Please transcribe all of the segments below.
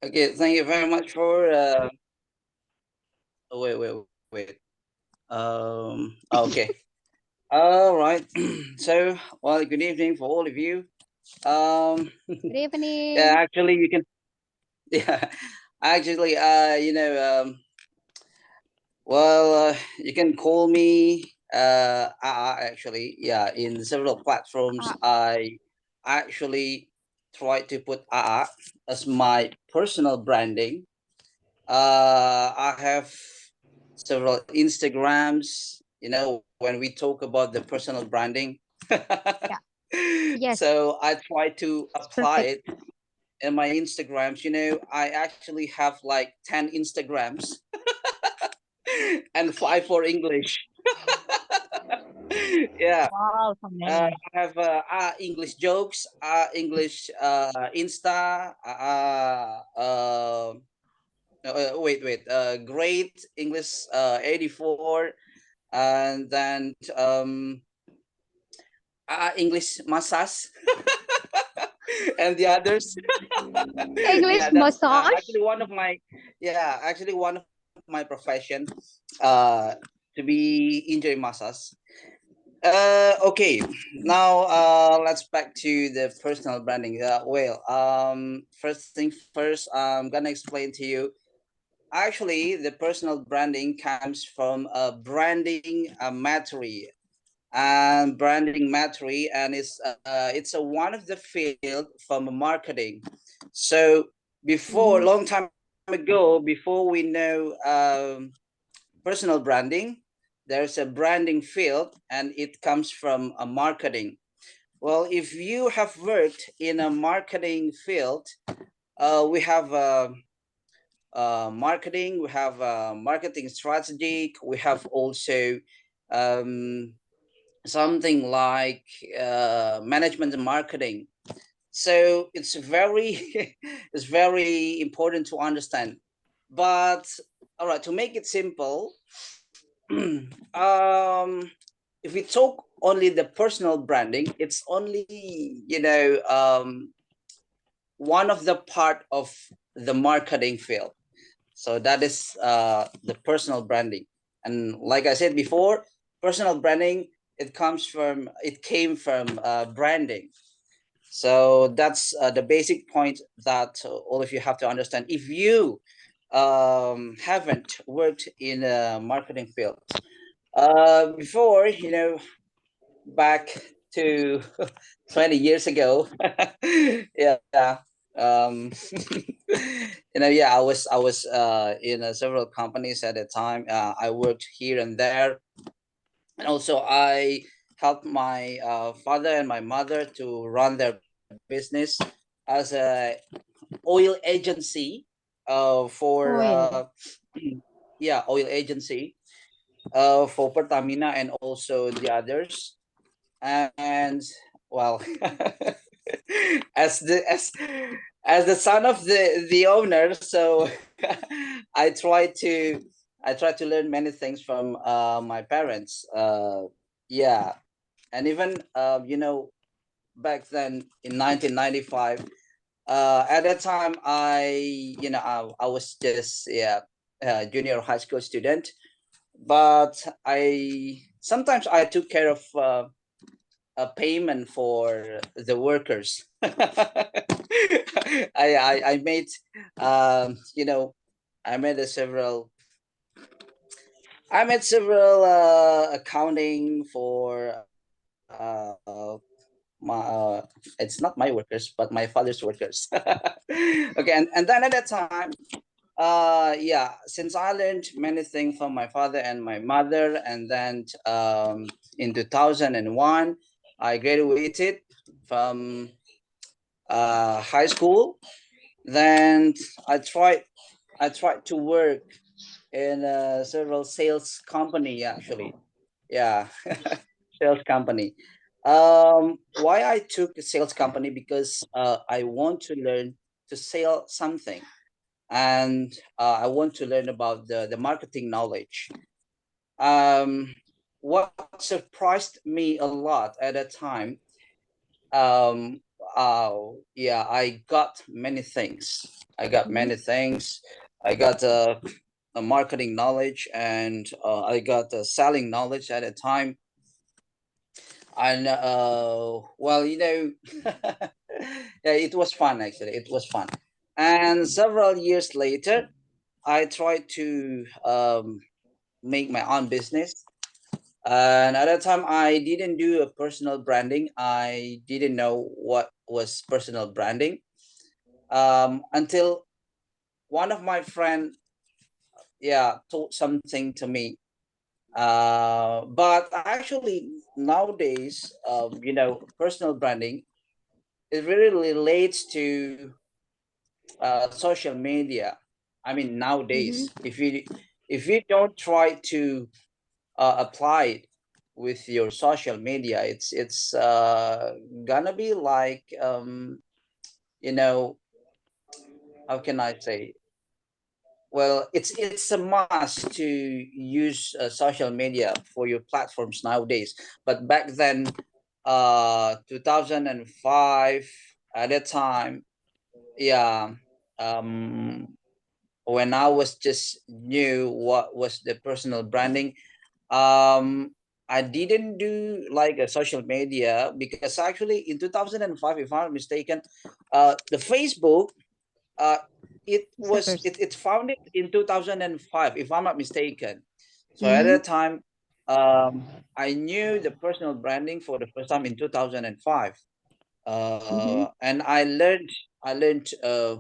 Okay, thank you very much for wait, wait, wait. Okay. All right. So, well, good evening for all of you. Um, Good evening. yeah, actually, you can, yeah, actually, you can call me, actually, yeah, in several platforms. Uh, I actually try to put as my personal branding. I have several Instagrams, when we talk about the personal branding. yeah. Yes, So I try to it's apply perfect. it in my Instagrams. I actually have like 10 Instagrams and five for English. Yeah. Wow, so many. I have English jokes, English Insta, wait, great English 84, and then English massage, and the others. Yeah, English that's massage. actually one of my profession, uh, to be injury massage. Okay, now let's back to the personal branding. First thing first, I'm gonna explain to you. Actually, the personal branding comes from branding mastery and branding mastery, and it's a one of the field from marketing. So before, Mhm. long time ago, before we know personal branding, there's a branding field, and it comes from a marketing. Well, if you have worked in a marketing field, we have marketing, we have marketing strategy, we have also um, something like management and marketing. So it's very it's very important to understand. But all right, to make it simple, um, if we talk only the personal branding, it's only one of the part of the marketing field. So that is the personal branding. And like I said before, personal branding, it came from branding. So that's the basic point that all of you have to understand. If you haven't worked in a marketing field before, back to 20 years ago, yeah, um, yeah, I was in several companies at the time. I worked here and there, and also I helped my father and my mother to run their business as a oil agency for Oil. yeah, oil agency for Pertamina and also the others. And well, as the as the son of the owner, so I try to I try to learn many things from my parents. Yeah, and even back then in 1995, at that time I was just, yeah, a junior high school student, but I sometimes I took care of a payment for the workers. I made you know I made a several I made several accounting for it's not my workers but my father's workers. Okay, and then at that time, yeah, since I learned many things from my father and my mother, and then in 2001 I graduated from high school. Then I tried I tried to work in several sales company, actually. Yeah, sales company. Why I took a sales company? Because I want to learn to sell something, and I want to learn about the marketing knowledge. Um, what surprised me a lot at that time, um, yeah, I got many things. I got Mhm. many things. I got a marketing knowledge, and I got selling knowledge at a time. And well, yeah, it was fun actually. It was fun. And several years later, I tried to make my own business. And at that time, I didn't do a personal branding. I didn't know what was personal branding until one of my friend, yeah, taught something to me. But actually, nowadays, personal branding, it really relates to social media. I mean, Mhm. nowadays, if you don't try to apply it with your social media, it's gonna be like you know how can I say? Well, it's a must to use social media for your platforms nowadays. But back then, 2005, at that time, yeah, um, when I was just new what was the personal branding, um, I didn't do like a social media because actually in 2005, if I'm not mistaken, the Facebook, uh, It's the first. it's founded in 2005, if I'm not mistaken. So at Mhm. that time, I knew the personal branding for the first time in 2005, Mhm. and I learned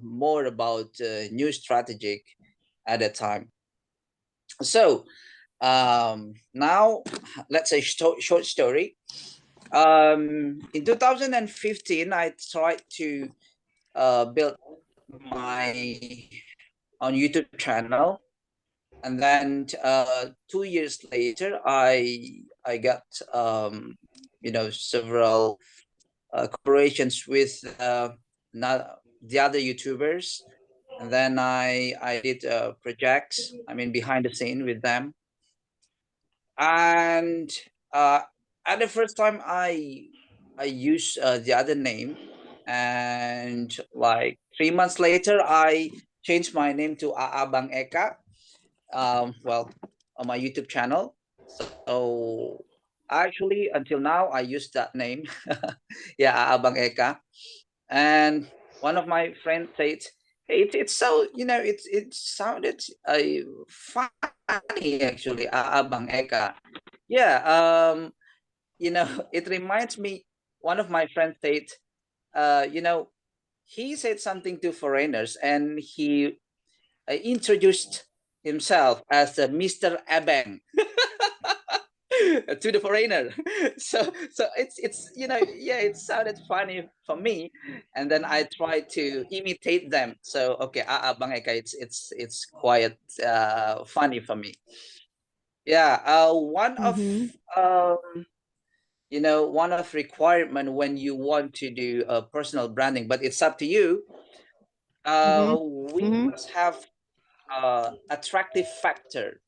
more about new strategic at that time. So now let's say short story. In 2015, I tried to build my on YouTube channel, and then 2 years later, I got several collaborations with not the other YouTubers, and then I did projects. I mean, behind the scene with them, and uh, at the first time I used the other name, and like 3 months later, I changed my name to Aabang Eka. Well, on my YouTube channel. So actually, until now, I use that name. Yeah, Aabang Eka. And one of my friends said, "Hey, it's so it sounded funny actually, Aabang Eka." Yeah, it reminds me. One of my friends said, uh, you know, he said something to foreigners, and he introduced himself as Mr. Abeng to the foreigner. So it's yeah, it sounded funny for me, and then I tried to imitate them. So okay, Bang Eka, it's quite funny for me. Yeah, Mhm. um one of requirement when you want to do personal branding, but it's up to you. Mhm. We Mhm. must have attractive factor.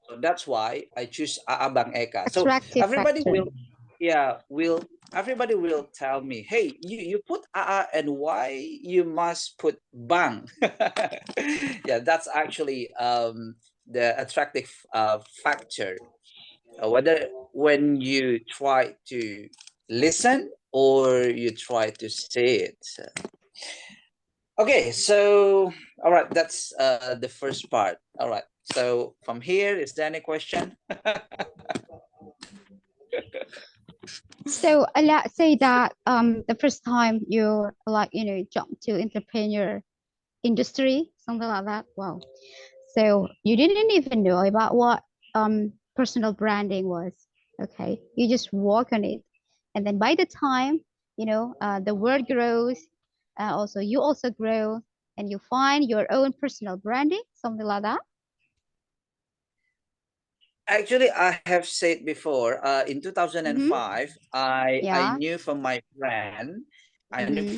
So that's why I choose Aabang Eka. So Attractive everybody factor. will, yeah, will everybody will tell me, hey, you put and why you must put Bang? Yeah, that's actually the attractive factor. Whether when you try to listen or you try to say it. Okay, so all right, that's the first part. All right. So from here, is there any question? So let's say that the first time you like jump to entrepreneur industry, something like that. Wow. So you didn't even know about what personal branding was. Okay. You just work on it. And then by the time, the world grows, also you also grow and you find your own personal branding, something like that. Actually, I have said before, in Mm-hmm. 2005, I Yeah. knew from my friend, Mm-hmm.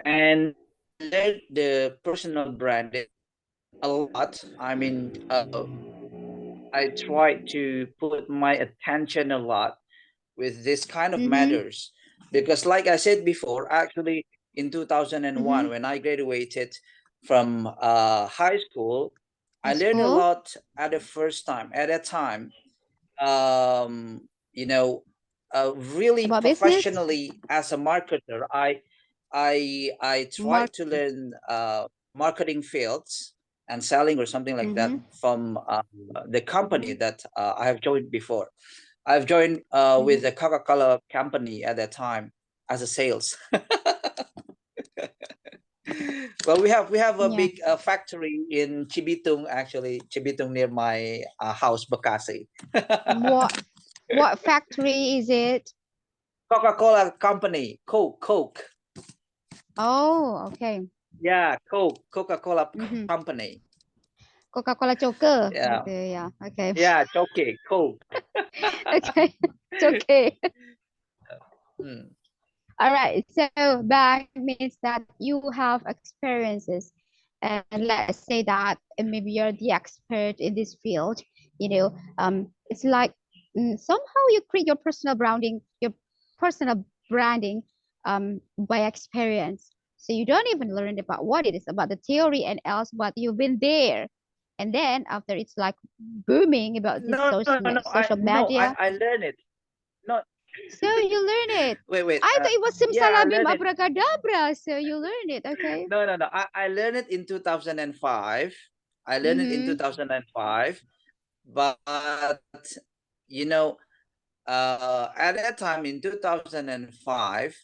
and I learned the personal branding a lot. I mean, I tried to put my attention a lot with this kind of Mm-hmm. matters. Because like I said before, actually in 2001, when I graduated from high school, I learned a School. lot at the first time. At that time, you know, really About business. professionally as a marketer, I tried to learn marketing fields and selling or something like that from the company that I have joined before. I've joined with the Coca-Cola company at that time as a sales. Well, we have a Yeah. big factory in Cibitung, actually, Cibitung near my house, Bekasi. What factory is it? Coca-Cola company, Coke. Oh, okay. Yeah, Coca-Cola company. Coca-Cola Choker. Yeah, Okay, yeah. Okay. yeah, it's okay, Coke. Okay. It's okay. Hmm. All right. So that means that you have experiences, and let's say that maybe you're the expert in this field. It's like somehow you create your personal branding, by experience. So you don't even learn about what it is about the theory and else, but you've been there. And then after it's like booming about this No, social media. I learned it. No, So you learn it. wait. I thought it was Yeah, I simsalabim learned it. abracadabra. So you learn it, okay? No. I learned it in 2005. I learned it in 2005, but you know, at that time in 2005,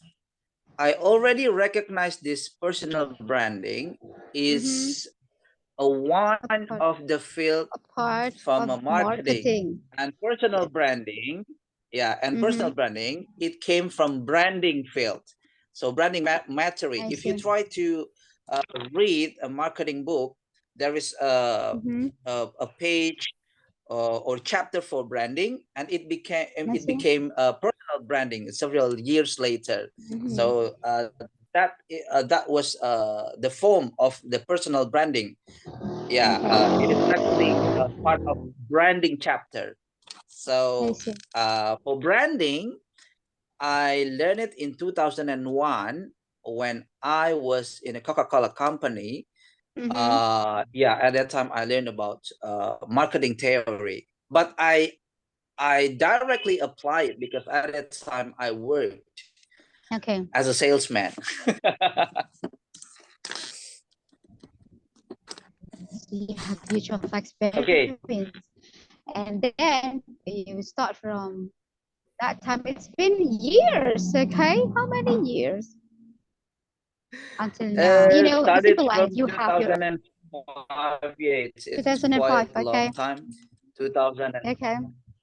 I already recognized this personal branding is a one Part, of the field a part from a of marketing marketing. and personal branding. Yeah, and personal branding, it came from branding field. So branding mastery. I If you see. try to read a marketing book, there is a page or chapter for branding, and it I see. became personal branding several years later. So that was the form of the personal branding. Yeah, it is actually part of branding chapter. I So see. for branding, I learned it in 2001 when I was in a Coca-Cola company. Yeah, at that time I learned about marketing theory, but I directly apply it because at that time I worked Okay. as a salesman. You have huge of Okay. experience. And then you start from that time. It's been years, okay? How many years until now? The Started simple from lines. You have your 2005. Yeah, it's 2005, quite a okay? long time. 2000 Okay.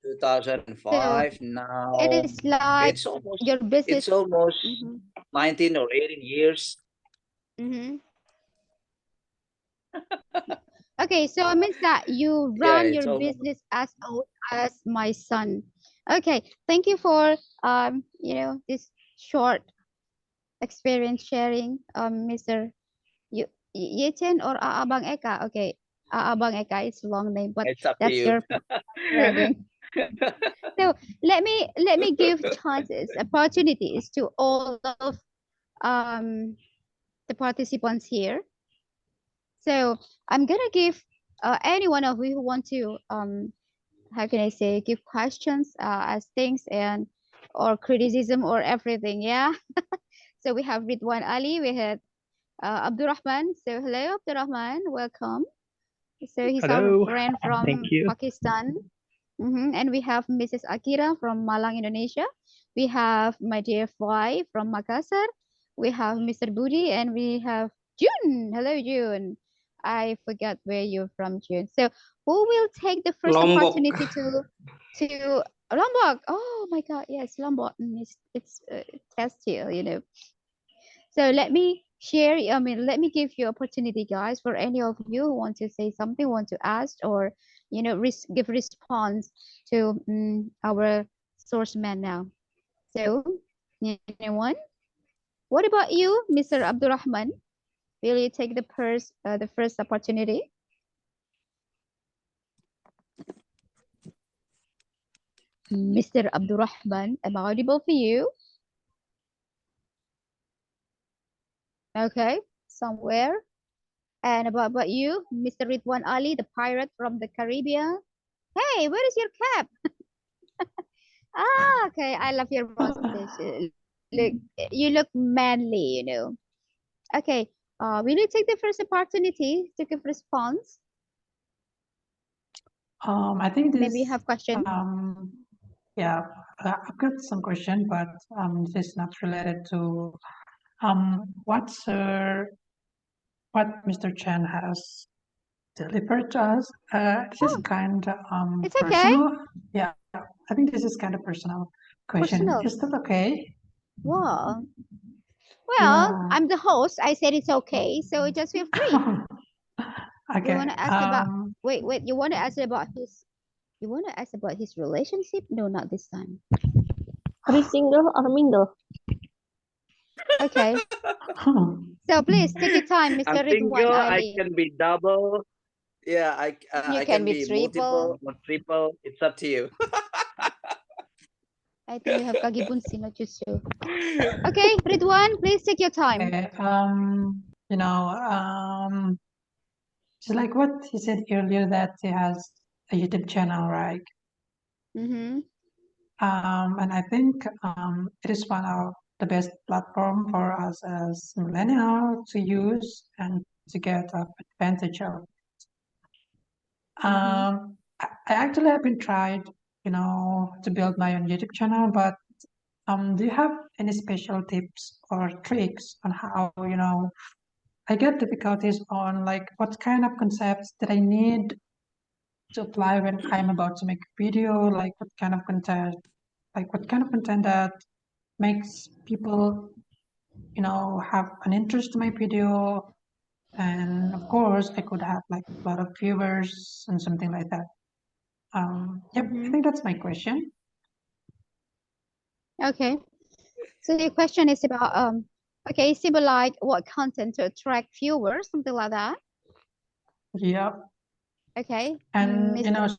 So 2005. it Now is like it's almost your business. it's almost Mm-hmm. 19 or 18 years. Mm-hmm. Okay, so it means that you Yeah, run it's your almost. business as old as my son. Okay, thank you for this short experience sharing, Mr. Yechen or Aabang Eka. Okay, Aabang Eka is long name, but It's up to that's you. your branding. So let me give chances, opportunities to all of the participants here. So I'm gonna give any one of you who want to how can I say give questions, as things and or criticism or everything. Yeah. So we have Ridwan Ali, we have Abdurrahman. So hello Abdurrahman, welcome. So he's our Hello, friend thank from you. Pakistan. And we have Mrs. Akira from Malang, Indonesia. We have my dear Fly from Makassar. We have Mr. Budi and we have June. Hello, June. I forgot where you're from, June. So who will take the first Lombok. opportunity to Lombok? Oh my God, yes, Lombok. It's Castile. So let me share. Let me give you opportunity, guys, for any of you who want to say something, want to ask, or give response to our source man now. So, anyone? What about you, Mr. Abdurrahman? Will you take the first opportunity? Mr. Abdurrahman, am I audible for you? Okay, somewhere. And about you, Mr. Ridwan Ali, the pirate from the Caribbean. Hey, where is your cap? Ah, okay. I love your mustache. Look, you look manly, you know. Okay. Will you take the first opportunity to give response? I think Maybe you this, have question. yeah, I've got some question, but this is not related to what Mr. Chen has delivered to us. This is Oh, kind of it's okay. personal. Yeah, I think this is kind of personal question. Personal. Is that okay? Wow. Well, Yeah. I'm the host. I said it's okay, so just feel free. You Okay. want to ask about? Wait. You want to ask about his? You want to ask about his relationship? No, not this time. Are you single or mingle? Okay. So please take your time, Mr. I'm Ridwan single. I Ali. can be double. Yeah, You I can can be be triple. multiple or triple. It's up to you. I think you have Kagibunsi, not Jutsu. Okay, Ridwan, please take your time. Okay. You know, just like what he said earlier that he has a YouTube channel, right? Mm-hmm. And I think it is one of the best platform for us as millennials to use and to get advantage of. I actually have been tried, to build my own YouTube channel, but do you have any special tips or tricks on how, I get difficulties on like what kind of concepts that I need to apply when I'm about to make a video, like what kind of content, that makes people, have an interest to my video. And of course, I could have like a lot of viewers and something like that. Yep, I think that's my question. Okay. So the question is about okay, similar like what content to attract viewers, something like that. Yeah. Okay. And, Mr.